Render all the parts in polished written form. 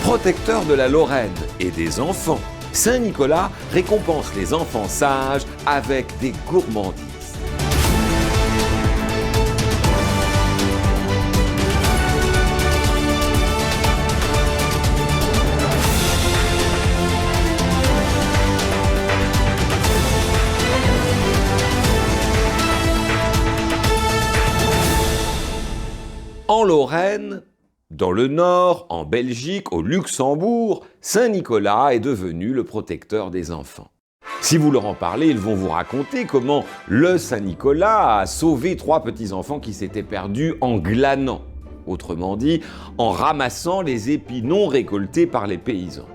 Protecteur de la Lorraine et des enfants, Saint-Nicolas récompense les enfants sages avec des gourmandises. En Lorraine, dans le Nord, en Belgique, au Luxembourg, Saint-Nicolas est devenu le protecteur des enfants. Si vous leur en parlez, ils vont vous raconter comment le Saint-Nicolas a sauvé 3 petits-enfants qui s'étaient perdus en glanant, autrement dit, en ramassant les épis non récoltés par les paysans.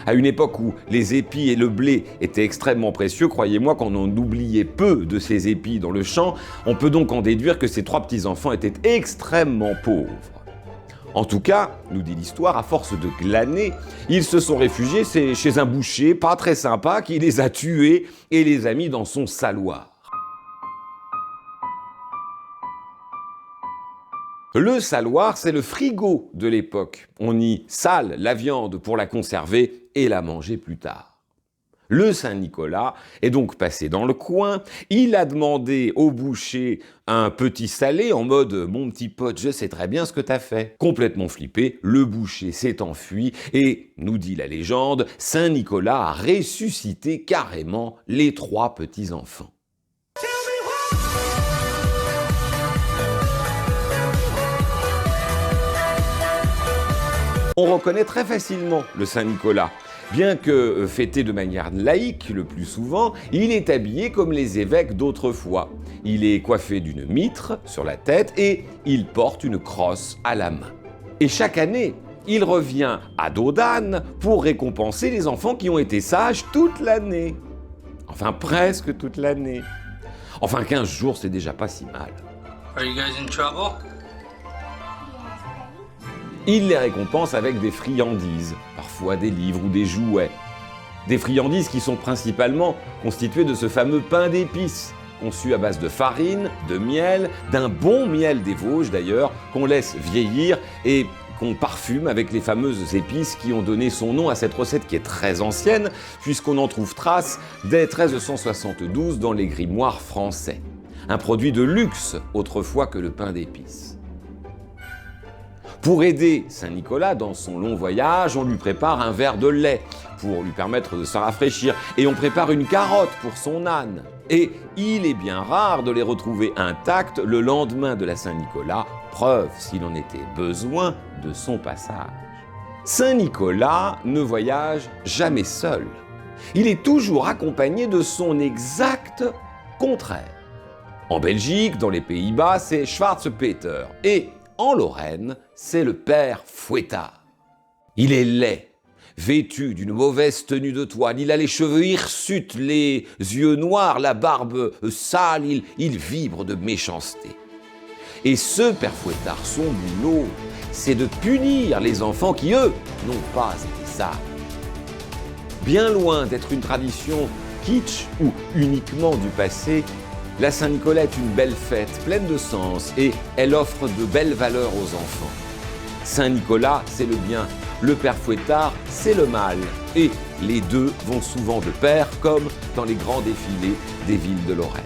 À une époque où les épis et le blé étaient extrêmement précieux, croyez-moi qu'on en oubliait peu de ces épis dans le champ, on peut donc en déduire que ces 3 petits-enfants étaient extrêmement pauvres. En tout cas, nous dit l'histoire, à force de glaner, ils se sont réfugiés chez un boucher pas très sympa qui les a tués et les a mis dans son saloir. Le saloir, c'est le frigo de l'époque. On y sale la viande pour la conserver et la manger plus tard. Le Saint-Nicolas est donc passé dans le coin, il a demandé au boucher un petit salé en mode « Mon petit pote, je sais très bien ce que t'as fait ». Complètement flippé, le boucher s'est enfui et, nous dit la légende, Saint-Nicolas a ressuscité carrément les 3 petits-enfants. On reconnaît très facilement le Saint-Nicolas. Bien que fêté de manière laïque le plus souvent, il est habillé comme les évêques d'autrefois. Il est coiffé d'une mitre sur la tête et il porte une crosse à la main. Et chaque année, il revient à dos d'âne pour récompenser les enfants qui ont été sages toute l'année. Enfin, presque toute l'année. Enfin, 15 jours, c'est déjà pas si mal. Are you guys in trouble? Il les récompense avec des friandises, parfois des livres ou des jouets. Des friandises qui sont principalement constituées de ce fameux pain d'épices, conçu à base de farine, de miel, d'un bon miel des Vosges d'ailleurs, qu'on laisse vieillir et qu'on parfume avec les fameuses épices qui ont donné son nom à cette recette qui est très ancienne, puisqu'on en trouve trace dès 1372 dans les grimoires français. Un produit de luxe autrefois que le pain d'épices. Pour aider Saint-Nicolas dans son long voyage, on lui prépare un verre de lait pour lui permettre de se rafraîchir et on prépare une carotte pour son âne. Et il est bien rare de les retrouver intacts le lendemain de la Saint-Nicolas, preuve, s'il en était besoin, de son passage. Saint-Nicolas ne voyage jamais seul. Il est toujours accompagné de son exact contraire. En Belgique, dans les Pays-Bas, c'est Schwarze Peter et en Lorraine, c'est le père Fouettard. Il est laid, vêtu d'une mauvaise tenue de toile, il a les cheveux hirsutes, les yeux noirs, la barbe sale, il vibre de méchanceté. Et ce père Fouettard, son boulot, c'est de punir les enfants qui, eux, n'ont pas été sages. Bien loin d'être une tradition kitsch ou uniquement du passé, la Saint-Nicolas est une belle fête, pleine de sens, et elle offre de belles valeurs aux enfants. Saint-Nicolas, c'est le bien, le père Fouettard, c'est le mal, et les deux vont souvent de pair, comme dans les grands défilés des villes de Lorraine.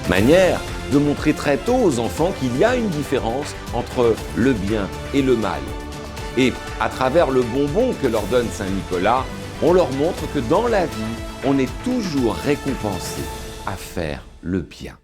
Manière de montrer très tôt aux enfants qu'il y a une différence entre le bien et le mal. Et à travers le bonbon que leur donne Saint-Nicolas, on leur montre que dans la vie, on est toujours récompensé à faire le bien.